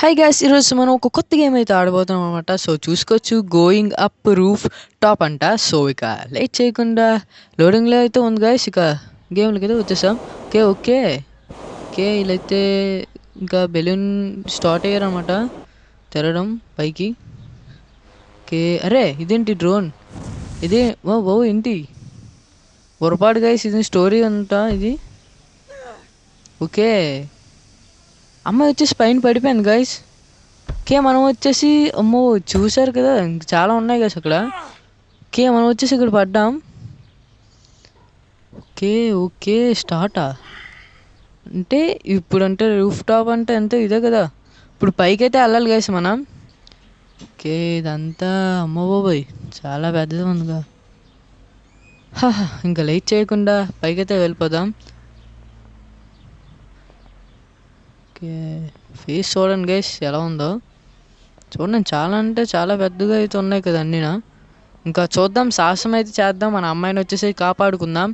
Hi gas ఈరోజు మనం ఒక కొత్త గేమ్ అయితే ఆడబోతున్నాం అనమాట. సో చూసుకోవచ్చు, గోయింగ్ అప్ రూఫ్ టాప్ అంట. సో ఇక లేట్ చేయకుండా లోడింగ్లో అయితే ఉంది గాయస్. ఇక గేమ్లకి అయితే వచ్చేసాం. ఓకే ఓకే ఓకే వీళ్ళైతే ఇంకా బెలూన్ స్టార్ట్ అయ్యారనమాట తిరగడం పైకి. ఓకే అరే ఇదేంటి డ్రోన్, ఇదే ఓ ఓ ఏంటి పొరపాటు గాయస్, ఇది స్టోరీ అంతా ఇది. ఓకే అమ్మాయి వచ్చేసి పైన పడిపోయింది గాయస్. ఓకే మనం వచ్చేసి అమ్మో చూసారు కదా ఇంక చాలా ఉన్నాయి కదా అక్కడ. ఓకే మనం వచ్చేసి ఇక్కడ పడ్డాం. ఓకే ఓకే స్టార్టా అంటే ఇప్పుడు అంటే రూఫ్ టాప్ అంటే అంతే ఇదే కదా. ఇప్పుడు పైకి అయితే వెళ్ళాలి గైస్ మనం. ఓకే ఇదంతా అమ్మ బాబోయ్ చాలా పెద్దది ఉందిగా. ఇంకా లేట్ చేయకుండా పైకైతే వెళ్ళిపోదాం. ఓకే ఫేస్ చూడండి గైస్ ఎలా ఉందో చూడండి. చాలా అంటే చాలా పెద్దగా అయితే ఉన్నాయి కదా అన్నీనా. ఇంకా చూద్దాం, సాహసం అయితే చేద్దాం, మన అమ్మాయిని వచ్చేసి కాపాడుకుందాం.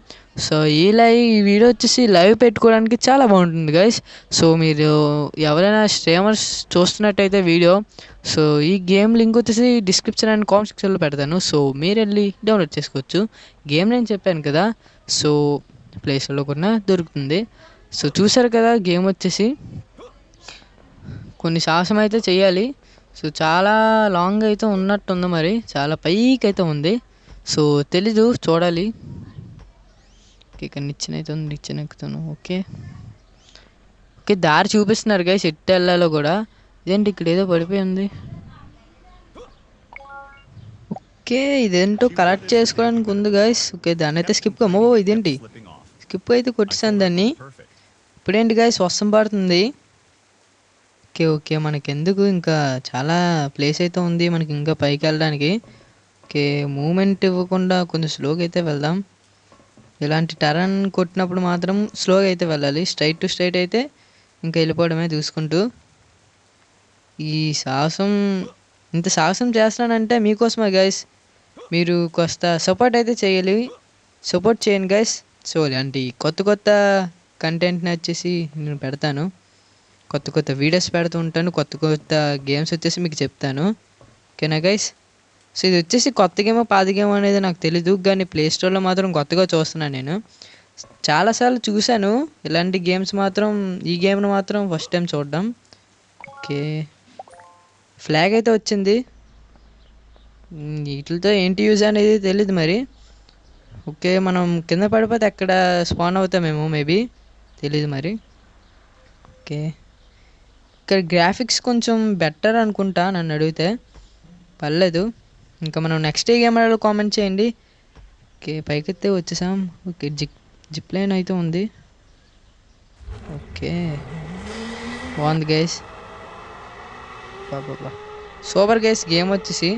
సో ఈ వీడియో వచ్చేసి లైవ్ పెట్టుకోవడానికి చాలా బాగుంటుంది గైస్. సో మీరు ఎవరైనా స్ట్రీమర్స్ చూస్తున్నట్టయితే వీడియో, సో ఈ గేమ్ లింక్ వచ్చేసి డిస్క్రిప్షన్ అండ్ కామెంట్ సెక్షన్లో పెడతాను. సో మీరు వెళ్ళి డౌన్లోడ్ చేసుకోవచ్చు. గేమ్ నేను చెప్పాను కదా, సో ప్లేస్లో కూడా దొరుకుతుంది. సో చూసారు కదా గేమ్ వచ్చేసి కొన్ని సాహసం అయితే చేయాలి. సో చాలా లాంగ్ అయితే ఉన్నట్టుంది, మరి చాలా పైకి అయితే ఉంది. సో తెలీదు చూడాలి. ఇక్కడ నిచ్చెన అయితే ఉంది, నిచ్చెన ఎక్కుతాను. ఓకే ఓకే దారి చూపిస్తున్నారు గైస్ ఎట్టు వెళ్ళాలో కూడా. ఇదేంటి ఇక్కడ ఏదో పడిపోయింది. ఓకే ఇదేంటో కలెక్ట్ చేసుకోవడానికి ఉంది గైస్. ఓకే దాన్ని అయితే స్కిప్ అమ్మో ఇదేంటి స్కిప్ అయితే కొట్టేసాను దాన్ని. ఇప్పుడేంటి గైస్ వర్షం పడుతుంది. ఓకే ఓకే మనకెందుకు, ఇంకా చాలా ప్లేస్ అయితే ఉంది మనకి ఇంకా పైకి వెళ్ళడానికి. ఓకే మూమెంట్ ఇవ్వకుండా కొంచెం స్లోగా అయితే వెళ్దాం. ఇలాంటి టర్న్ కొట్టినప్పుడు మాత్రం స్లోగా అయితే వెళ్ళాలి. స్ట్రైట్ టు స్ట్రైట్ అయితే ఇంకా వెళ్ళిపోవడమే చూసుకుంటూ. ఈ సాహసం ఇంత సాహసం చేస్తున్నానంటే మీకోసమే గైస్, మీరు కాస్త సపోర్ట్ అయితే చేయాలి. సపోర్ట్ చేయండి గైస్. సో ఇలాంటి కొత్త కొత్త కంటెంట్ని వచ్చేసి నేను పెడతాను, కొత్త కొత్త వీడియోస్ పెడుతూ ఉంటాను, కొత్త కొత్త గేమ్స్ వచ్చేసి మీకు చెప్తాను. ఓకేనా గైస్. సో ఇది వచ్చేసి కొత్త గేమో పాత గేమో అనేది నాకు తెలీదు, కానీ ప్లే స్టోర్లో మాత్రం కొత్తగా చూస్తున్నాను నేను. చాలాసార్లు చూశాను ఇలాంటి గేమ్స్ మాత్రం, ఈ గేమ్ను మాత్రం ఫస్ట్ టైం చూడడం. ఓకే ఫ్లాగ్ అయితే వచ్చింది, వీటితో ఏంటి యూజ్ అనేది తెలీదు మరి. ఓకే మనం కింద పడిపోతే ఎక్కడ స్పాన్ అవుతామేమో మేబీ, తెలీదు మరి. ఓకే ఇక్కడ గ్రాఫిక్స్ కొంచెం బెటర్ అనుకుంటా నన్ను అడిగితే, పర్లేదు. ఇంకా మనం నెక్స్ట్ ఏ గేమ్ ఆడాలో కామెంట్ చేయండి. ఓకే పైకైతే వచ్చేసాం. ఓకే జిప్ లైన్ అయితే ఉంది. ఓకే బాగుంది గైస్, బాబా సూపర్ గైస్. గేమ్ వచ్చేసి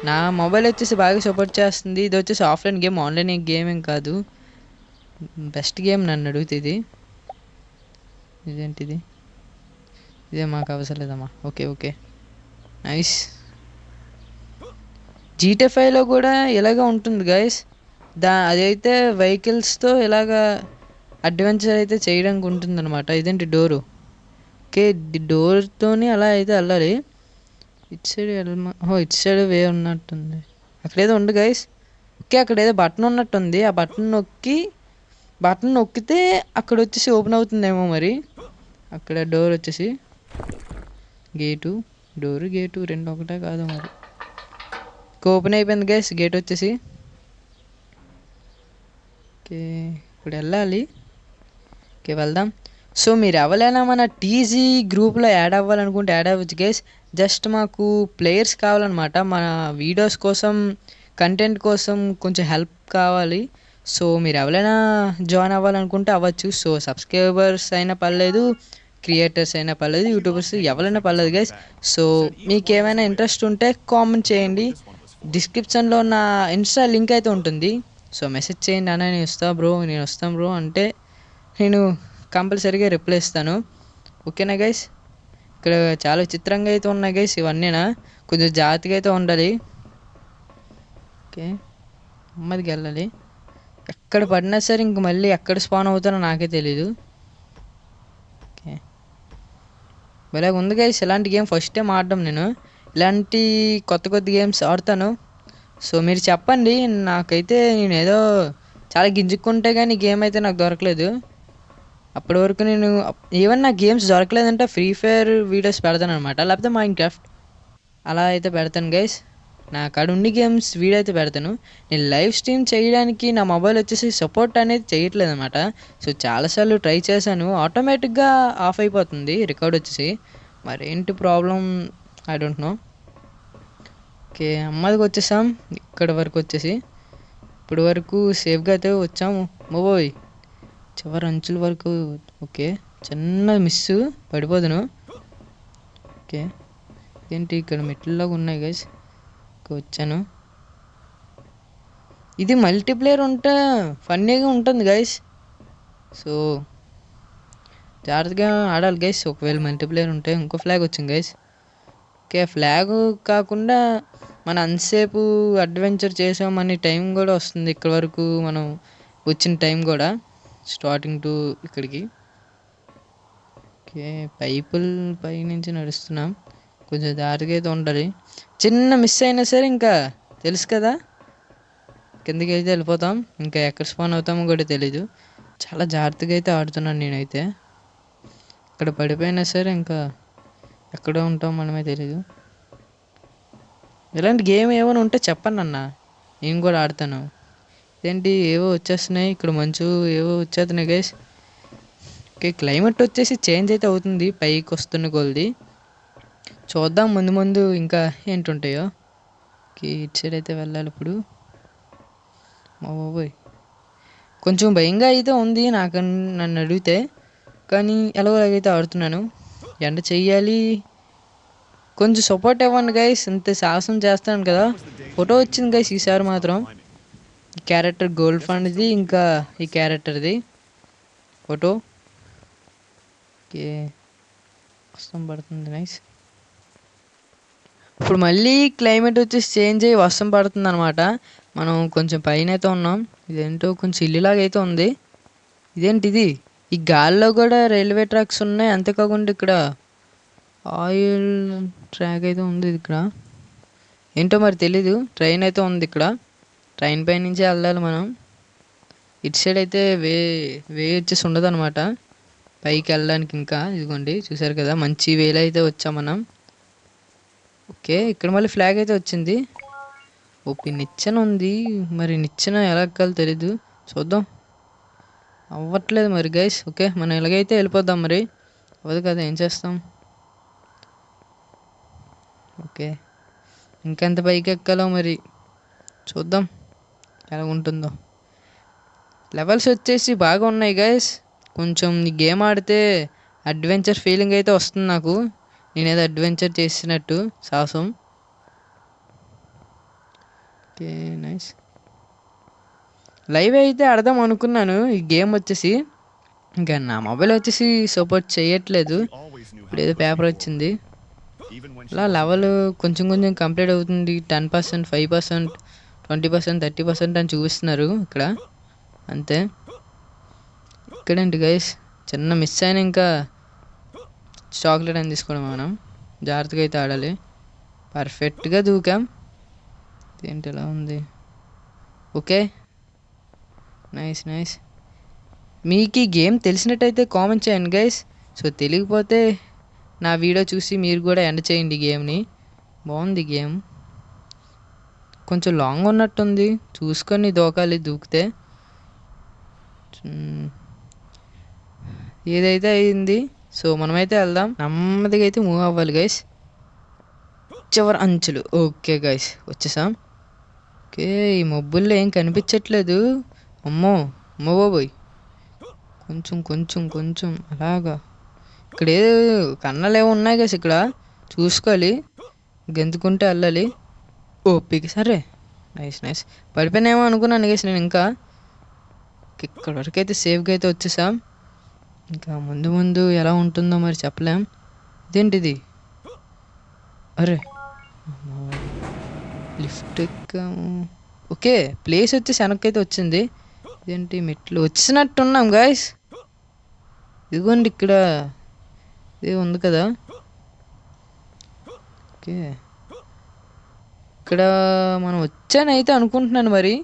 నా మొబైల్ వచ్చేసి బాగా సపోర్ట్ చేస్తుంది. ఇది వచ్చేసి ఆఫ్లైన్ గేమ్, ఆన్లైన్ గేమ్ ఏం కాదు. బెస్ట్ గేమ్ నన్ను అడిగితే ఇది. ఇదేంటిది, ఇదే మాకు అవసరం లేదమ్మా. Okay okay nice. జీటీ5లో కూడా ఇలాగ ఉంటుంది గైస్. అదైతే వెహికల్స్తో ఇలాగా అడ్వెంచర్ అయితే చేయడానికి ఉంటుందన్నమాట. ఇదేంటి డోరు, ఓకే డోర్తోని అలా అయితే వెళ్ళాలి. ఇటు సైడ్ ఇటు సైడ్ వే ఉన్నట్టుంది, అక్కడేదో ఉంది గైస్. ఓకే అక్కడ ఏదో బటన్ ఉన్నట్టుంది, ఆ బటన్ నొక్కితే అక్కడ వచ్చేసి ఓపెన్ అవుతుందేమో మరి. అక్కడ డోర్ వచ్చేసి డోరు గేటు రెండు ఒకటే కాదు మరి. ఓపెన్ అయిపోయింది గైస్ గేట్ వచ్చేసి. ఓకే ఇప్పుడు వెళ్ళాలి. ఓకే వెళ్దాం. సో మీరు ఎవరైనా మన టీజీ గ్రూప్లో యాడ్ అవ్వాలనుకుంటే యాడ్ అవ్వచ్చు గైస్. జస్ట్ మాకు ప్లేయర్స్ కావాలన్నమాట, మన వీడియోస్ కోసం కంటెంట్ కోసం కొంచెం హెల్ప్ కావాలి. సో మీరు ఎవరైనా జాయిన్ అవ్వాలనుకుంటే అవ్వచ్చు. సో సబ్స్క్రైబర్స్ అయినా పర్లేదు, క్రియేటర్స్ అయినా పర్లేదు, యూట్యూబర్స్ ఎవరైనా పర్లేదు గైస్. సో మీకు ఏమైనా ఇంట్రెస్ట్ ఉంటే కామెంట్ చేయండి. డిస్క్రిప్షన్లో నా ఇన్స్టా లింక్ అయితే ఉంటుంది. సో మెసేజ్ చేయండి, అన్న నేను వస్తాను బ్రో అంటే నేను కంపల్సరీగా రిప్లై ఇస్తాను. ఓకేనా గైస్. ఇక్కడ చాలా విచిత్రంగా అయితే ఉన్నాయి గైస్ ఇవన్నీనా, కొంచెం జాగ్రత్తగా అయితే ఉండాలి. ఓకే నెమ్మదికి వెళ్ళాలి. ఎక్కడ పడినా సరే ఇంక మళ్ళీ ఎక్కడ స్పాన్ అవుతానో నాకే తెలీదు. ఓకే భలే ఉంది గైస్. ఇలాంటి గేమ్ ఫస్ట్ టైం ఆడడం నేను. ఇలాంటి కొత్త కొత్త గేమ్స్ ఆడతాను. సో మీరు చెప్పండి. నాకైతే నేను ఏదో చాలా గింజుక్కుంటే కానీ గేమ్ అయితే నాకు దొరకలేదు. అప్పటి వరకు నేను ఈవెన్ నా గేమ్స్ దొరకలేదంటే ఫ్రీ ఫైర్ వీడియోస్ పెడతాను అనమాట, లేకపోతే మైన్ క్రాఫ్ట్ అలా అయితే పెడతాను గైస్. నా కాడ ఉండి గేమ్స్ వీడియో అయితే పెడతాను. నేను లైవ్ స్ట్రీమ్ చేయడానికి నా మొబైల్ వచ్చేసి సపోర్ట్ అనేది చేయట్లేదు అనమాట. సో చాలాసార్లు ట్రై చేశాను, ఆటోమేటిక్గా ఆఫ్ అయిపోతుంది రికార్డ్ వచ్చేసి. మరేంటి problem I don't know. Okay, అమ్మదికి వచ్చేసాం. ఇక్కడ వరకు వచ్చేసి ఇప్పుడు వరకు సేఫ్గా అయితే వచ్చాము. మోబోయ్ చివరి అంచుల వరకు. ఓకే, చిన్న మిస్సు, పడిపోదును. ఓకే, ఏంటి ఇక్కడ మెట్లలాగా ఉన్నాయి గైస్. వచ్చాను. ఇది మల్టీప్లేయర్ ఉంటే ఫన్నీగా ఉంటుంది గైస్. సో జాగ్రత్తగా ఆడాలి గైస్. ఒకవేళ మల్టీప్లేయర్ ఉంటే ఇంకో ఫ్లాగ్ వచ్చింది గైస్. ఓకే, ఫ్లాగ్ కాకుండా మన అంతసేపు అడ్వెంచర్ చేసామని టైం కూడా వస్తుంది. ఇక్కడ వరకు మనం వచ్చిన టైం కూడా, స్టార్టింగ్ టు ఇక్కడికి. ఓకే, పైపుల పై నుంచి నడుస్తున్నాం. కొంచెం జాగ్రత్తగా అయితే ఉండాలి. చిన్న మిస్ అయినా సరే ఇంకా తెలుసు కదా, కిందకి అయితే వెళ్ళిపోతాం. ఇంకా ఎక్కడ స్పాన్ అవుతామో కూడా తెలీదు. చాలా జాగ్రత్తగా అయితే ఆడుతున్నాను నేనైతే. ఇక్కడ పడిపోయినా సరే ఇంకా ఎక్కడ ఉంటాం మనమే తెలీదు. ఇలాంటి గేమ్ ఏమైనా ఉంటే చెప్పండి అన్న, నేను కూడా ఆడతాను. ఏంటి ఏవో వచ్చేస్తున్నాయి ఇక్కడ, మంచు ఏవో వచ్చేస్తున్నాయి గైస్. ఓకే, క్లైమేట్ వచ్చేసి చేంజ్ అయితే అవుతుంది పైకి వస్తున్న కొలది. చూద్దాం ముందు ముందు ఇంకా ఏంటుంటాయో. ఇటు సైడ్ అయితే వెళ్ళాలి ఇప్పుడు. మా బాబోయ్, కొంచెం భయంగా అయితే ఉంది నాకు నన్ను అడిగితే, కానీ ఎలాగైతే ఆడుతున్నాను. ఎండ చెయ్యాలి, కొంచెం సపోర్ట్ ఇవ్వండి గైస్. ఇంత సాహసం చేస్తాను కదా. ఫోటో వచ్చింది గైస్ ఈసారి మాత్రం. ఈ క్యారెక్టర్ గోల్డ్ ఫండ్ది, ఇంకా ఈ క్యారెక్టర్ది ఫోటో. ఓకే, వర్షం పడుతుంది నైస్. ఇప్పుడు మళ్ళీ క్లైమేట్ వచ్చేసి చేంజ్ అయ్యి వర్షం పడుతుంది అనమాట. మనం కొంచెం పైన అయితే ఉన్నాం. ఇదేంటో కొంచెం ఇల్లులాగా అయితే ఉంది. ఇదేంటిది, ఈ గాల్లో కూడా రైల్వే ట్రాక్స్ ఉన్నాయి. అంతేకాకుండా ఇక్కడ ఆయిల్ ట్రాక్ అయితే ఉంది ఇక్కడ. ఏంటో మరి తెలీదు. ట్రైన్ అయితే ఉంది ఇక్కడ. ట్రైన్ పై నుంచే వెళ్ళాలి మనం. ఇటు సైడ్ అయితే వే వచ్చేసి ఉండదు అనమాట పైకి వెళ్ళడానికి. ఇంకా ఇదిగోండి చూసారు కదా, మంచి వేలో అయితే వచ్చాం మనం. ఓకే, ఇక్కడ మళ్ళీ ఫ్లాగ్ అయితే వచ్చింది. ఓపి నిచ్చెన ఉంది. మరి నిచ్చెన ఎలా ఎక్కాలో తెలీదు, చూద్దాం. అవ్వట్లేదు మరి గైస్. ఓకే, మనం ఎలాగైతే వెళ్ళిపోద్దాం. మరి అవ్వదు కదా, ఏం చేస్తాం. ఓకే, ఇంకెంత పైకి ఎక్కాలో మరి చూద్దాం ఎలా ఉంటుందో. లెవెల్స్ వచ్చేసి బాగా ఉన్నాయి గైస్. కొంచెం ఈ గేమ్ ఆడితే అడ్వెంచర్ ఫీలింగ్ అయితే వస్తుంది నాకు. నేనేదో అడ్వెంచర్ చేసినట్టు సాహసం. Okay nice. లైవ్ అయితే ఆడదాం అనుకున్నాను. ఈ గేమ్ వచ్చేసి ఇంకా నా మొబైల్ వచ్చేసి సపోర్ట్ చేయట్లేదు. ఇప్పుడు ఏదో పేపర్ వచ్చింది. అలా లెవెల్ కొంచెం కొంచెం కంప్లీట్ అవుతుంది. 10%, 5%, 20%, 30% అని చూపిస్తున్నారు ఇక్కడ. అంతే. ఇక్కడేంటి గైస్, చిన్న మిస్ అయినా ఇంకా చాక్లెట్ అని తీసుకోవడం. మనం జాగ్రత్తగా అయితే ఆడాలి. పర్ఫెక్ట్గా దూకాం. ఏంటి ఎలా ఉంది. Okay nice nice. మీకు ఈ గేమ్ తెలిసినట్టయితే కామెంట్ చేయండి గైస్. సో తెలియకపోతే నా వీడియో చూసి మీరు కూడా ఎండ్ చేయండి గేమ్ని. బాగుంది గేమ్. కొంచెం లాంగ్ ఉన్నట్టుంది, చూసుకొని దూకాలి దూకితే. ఏదైతే అయింది. సో మనమైతే వెళ్దాం. నెమ్మదిగా అయితే మూవ్ అవ్వాలి గైస్. చివరి అంచులు. ఓకే గైస్, వచ్చేసాం. ఓకే, ఈ మబ్బుల్లో ఏం కనిపించట్లేదు. అమ్మో అమ్మో బాబోయ్, కొంచెం కొంచెం కొంచెం అలాగా. ఇక్కడ ఏదో కన్నాలు ఏమో ఉన్నాయి గైస్, ఇక్కడ చూసుకోవాలి. గెంతుకుంటే వెళ్ళాలి. ఓపిక సరే. Nice nice. పడిపోయినేమో అనుకున్నాను గైస్ నేను. ఇంకా ఇక్కడ వరకు అయితే సేఫ్గా అయితే వచ్చేసాం. ఇంకా ముందు ముందు ఎలా ఉంటుందో మరి చెప్పలేం. ఇదేంటిది, అరే లిఫ్ట్ ఎక్కాము. ఓకే, ప్లేస్ వచ్చేసి వెనక్కి అయితే వచ్చింది. ఇదేంటి, మెట్లు వచ్చినట్టున్నాం గాయస్. ఇదిగోండి ఇక్కడ ఇది ఉంది కదా. ఓకే, ఇక్కడ మనం వచ్చానైతే అనుకుంటున్నాను మరి.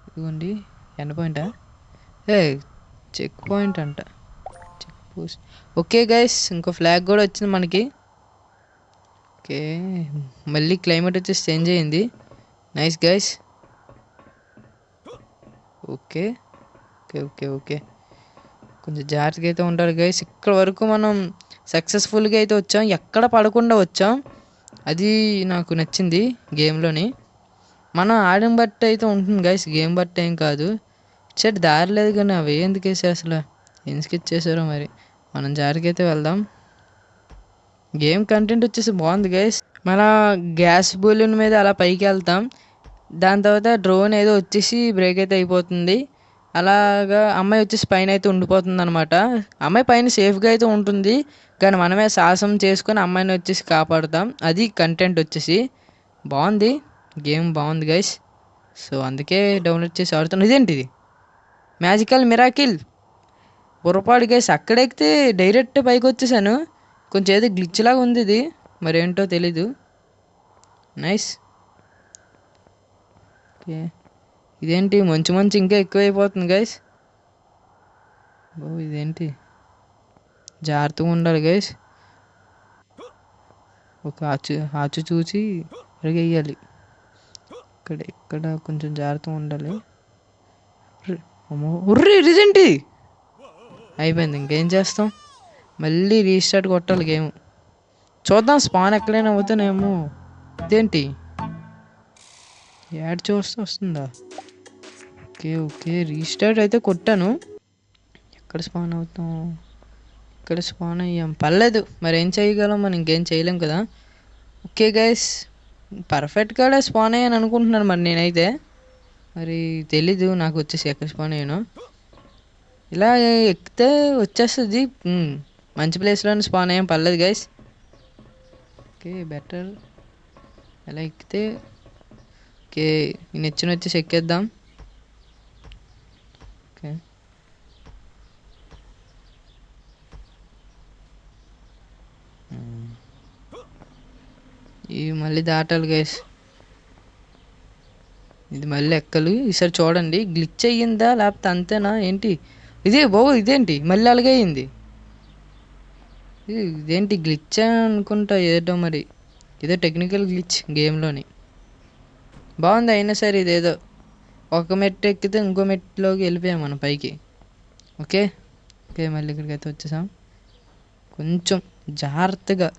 ఇదిగోండి ఎండ్ పాయింటా? ఏ చెక్ పాయింట్ అంట, చెక్ పోస్ట్. ఓకే గైస్, ఇంకో ఫ్లాగ్ కూడా వచ్చింది మనకి. ఓకే, మళ్ళీ క్లైమేట్ వచ్చేసి చేంజ్ అయ్యింది. Nice guys. Okay okay okay okay, కొంచెం జాగ్రత్తగా అయితే ఉంటారు గైస్. ఇక్కడ వరకు మనం సక్సెస్ఫుల్గా అయితే వచ్చాం, ఎక్కడ పడకుండా వచ్చాం. అది నాకు నచ్చింది గేమ్లోని. మనం ఆడిన బట్టి అయితే ఉంటుంది గైస్, గేమ్ బట్టి ఏం కాదు. చెట్ దారి లేదు కానీ అవి ఎందుకు వేసే అసలు ఎందుకు ఇచ్చేసారో మరి. మనం జాగ్రత్తగా అయితే వెళ్దాం. గేమ్ కంటెంట్ వచ్చేసి బాగుంది గైస్. మన గ్యాస్ బలూన్ మీద అలా పైకి వెళ్తాం, దాని తర్వాత డ్రోన్ ఏదో వచ్చేసి బ్రేక్ అయితే అయిపోతుంది. అలాగా అమ్మాయి వచ్చేసి పైన అయితే ఉండిపోతుంది అనమాట. అమ్మాయి పైన సేఫ్గా అయితే ఉంటుంది, కానీ మనమే సాహసం చేసుకొని అమ్మాయిని వచ్చేసి కాపాడుతాం. అది కంటెంట్ వచ్చేసి బాగుంది, గేమ్ బాగుంది గైస్. సో అందుకే డౌన్లోడ్ చేసి ఆడుతున్నాను. ఇదేంటిది మ్యాజికల్ మిరాకిల్ పొరపాటు గైస్. అక్కడెక్కితే డైరెక్ట్ పైకి వచ్చేసాను. కొంచెం ఏదో గ్లిచ్ లాగా ఉంది ఇది, మరేంటో తెలీదు. నైస్. ఓకే, ఇదేంటి మంచి మంచి ఇంకా ఎక్కువైపోతుంది గైస్. ఓ ఇదేంటి, జాగ్రత్తగా ఉండాలి గైస్. ఒక ఆచు చూసి అడిగేయాలి. ఇక్కడ కొంచెం జాగ్రత్తగా ఉండాలి. అమ్మో ఉర్రి, ఇదేంటి అయిపోయింది, ఇంకేం చేస్తాం. మళ్ళీ రీస్టార్ట్ కొట్టాలి గేమ్. చూద్దాం స్పాన్ ఎక్కడైనా అవుతానేమో. ఇదేంటి యాడ్ చూస్తే వస్తుందా? ఓకే ఓకే, రీస్టార్ట్ అయితే కొట్టాను. ఎక్కడ స్పాన్ అవుతాం? ఇక్కడ స్పాన్ అయ్యాం, పర్లేదు. మరి ఏం చేయగలం, మనం ఇంకేం చేయలేం కదా. ఓకే గైస్, పర్ఫెక్ట్గా స్పాన్ అయ్యాను అనుకుంటున్నాను మరి నేనైతే. మరి తెలీదు నాకు వచ్చేసి ఎక్కడ స్పాన్ అయ్యాను. ఇలా ఎక్కితే వచ్చేస్తుంది. మంచి ప్లేస్లోనే స్పాన్ అయ్యాం, పర్లేదు గైస్. ఓకే బెటర్, ఎలా ఎక్కితే. ఓకే, ఈ నెచ్చిన వచ్చేసి ఎక్కేద్దాం. ఓకే ఇవి మళ్ళీ దాటాలి గైస్. ఇది మళ్ళీ ఎక్కలు. ఈసారి చూడండి గ్లిచ్ అయ్యిందా లేకపోతే అంతేనా ఏంటి. ఇదే బాబు, ఇదేంటి మళ్ళీ అలాగే అయింది. ఇదేంటి గ్లిచ్ అనుకుంటా ఏదో మరి, ఏదో టెక్నికల్ గ్లిచ్ గేమ్లోని. బాగుంది అయినా సరే, ఇదేదో ఒక మెట్టు ఎక్కితే ఇంకో మెట్టులోకి వెళ్ళిపోయాం మనం పైకి. ఓకే ఓకే, మళ్ళీ ఇక్కడికి అయితే వచ్చేసాం. కొంచెం జాగ్రత్తగా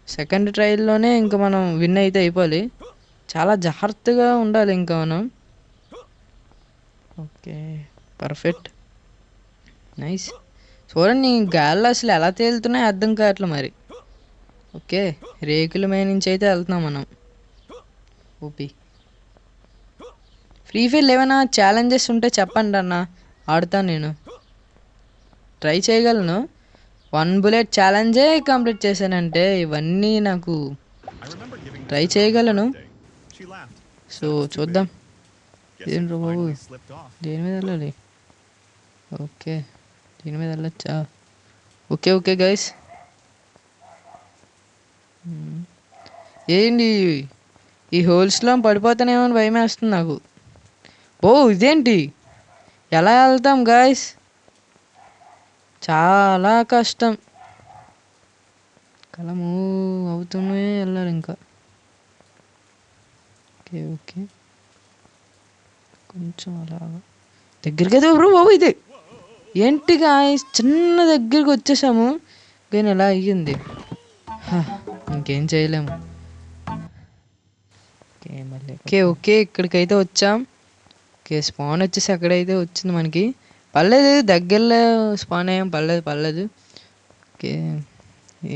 సెకండ్ ట్రయల్లోనే ఇంకా మనం విన్ అయితే అయిపోవాలి. చాలా జాగ్రత్తగా ఉండాలి ఇంకా మనం. Okay perfect, nice. చూడండి గాల్లో అసలు ఎలా తేలుతున్నాయి అర్థం కావట్లే మరి. ఓకే, రేకుల మీద నుంచి అయితే వెళ్తున్నాం మనం. ఓపి ఫ్రీ ఫైర్ ఏమైనా ఛాలెంజెస్ ఉంటే చెప్పండి అన్న, ఆడుతాను నేను, ట్రై చేయగలను. 1 బుల్లెట్ ఛాలెంజే కంప్లీట్ చేశానంటే ఇవన్నీ నాకు ట్రై చేయగలను. సో చూద్దాం. ఏంట్రా బాబు, దేని మీద వెళ్ళాలి? ఓకే దీని మీద వెళ్ళొచ్చా? Okay okay guys. ఏంటి ఈ హోల్స్లో పడిపోతానేమో అని భయం వేస్తుంది నాకు. ఓ ఇదేంటి, ఎలా వెళ్తాం గాయస్, చాలా కష్టం. కలము అవుతూనే వెళ్ళాలి ఇంకా. ఓకే ఓకే, కొంచెం అలాగా దగ్గరికి అయితే బ్రో బాబు. ఇది ఏంటి గాయస్, చిన్న దగ్గరికి వచ్చేసాము కానీ ఎలా అయ్యింది. ఇంకేం చేయలేము. ఓకే మళ్ళీ ఓకే ఓకే, ఇక్కడికైతే వచ్చాం. ఓకే స్పాన్ వచ్చేసి అక్కడైతే వచ్చింది మనకి, పర్లేదు దగ్గరలో స్పాన్ అయ్యాం, పర్లేదు. ఓకే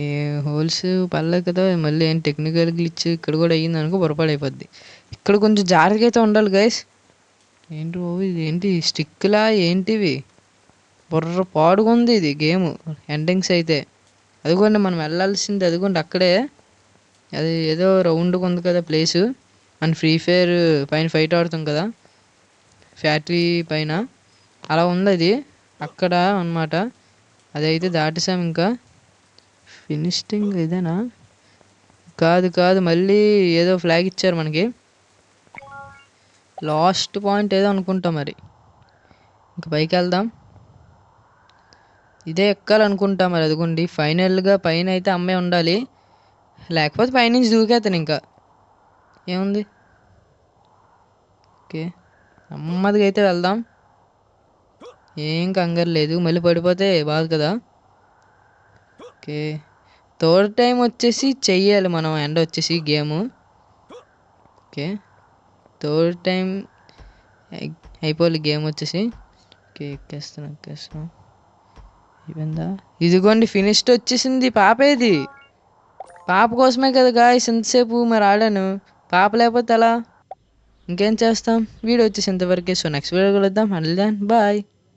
ఈ హోల్స్ పర్లేదు కదా. మళ్ళీ ఏం టెక్నికల్ గ్లిచ్ ఇక్కడ కూడా అయ్యింది అనుకో పొరపాటు అయిపోద్ది. ఇక్కడ కొంచెం జాగ్రత్తగా అయితే ఉండాలి గైస్. ఏంటి బాబు ఇది, ఏంటి స్టిక్లా ఏంటివి, బుర్ర పాడుగుంది ఇది గేమ్. ఎండింగ్స్ అయితే అదిగోండి మనం వెళ్ళాల్సింది, అదిగోండి అక్కడే. అది ఏదో రౌండ్గా ఉంది కదా ప్లేసు, మన ఫ్రీ ఫైర్ పైన ఫైట్ ఆడుతాం కదా ఫ్యాక్టరీ పైన, అలా ఉంది అది అక్కడ అన్నమాట. అదైతే దాటేసాం ఇంకా. ఫినిషింగ్ ఇదేనా? కాదు కాదు, మళ్ళీ ఏదో ఫ్లాగ్ ఇచ్చారు మనకి. లాస్ట్ పాయింట్ ఏదో అనుకుంటా మరి. ఇంక పైకి వెళ్దాం. ఇదే ఎక్కాలనుకుంటా మరి. అదిగోండి ఫైనల్గా పైన అయితే అమ్మే ఉండాలి, లేకపోతే పైనుంచి దూకేతాను ఇంకా. ఏముంది. ఓకే, నెమ్మదిగా అయితే వెళ్దాం. ఏం కంగారు లేదు, మళ్ళీ పడిపోతే బాధ కదా. ఓకే, థర్డ్ టైం వచ్చేసి చెయ్యాలి మనం ఎండ్ వచ్చేసి గేము. ఓకే, థర్డ్ టైం అయిపోవాలి గేమ్ వచ్చేసి. ఓకే, ఎక్కేస్తాను. అయిపోయిందా? ఇదిగోండి ఫినిష్డ్ వచ్చేసింది. పాపేది? పాప కోసమే కదా గాయస్ ఇంతసేపు మరి ఆడాను. పాప లేకపోతే ఎలా? ఇంకేం చేస్తాం. వీడియో వచ్చేసి ఇంతవరకే. సో నెక్స్ట్ వీడియో కలుద్దాం. Until then bye.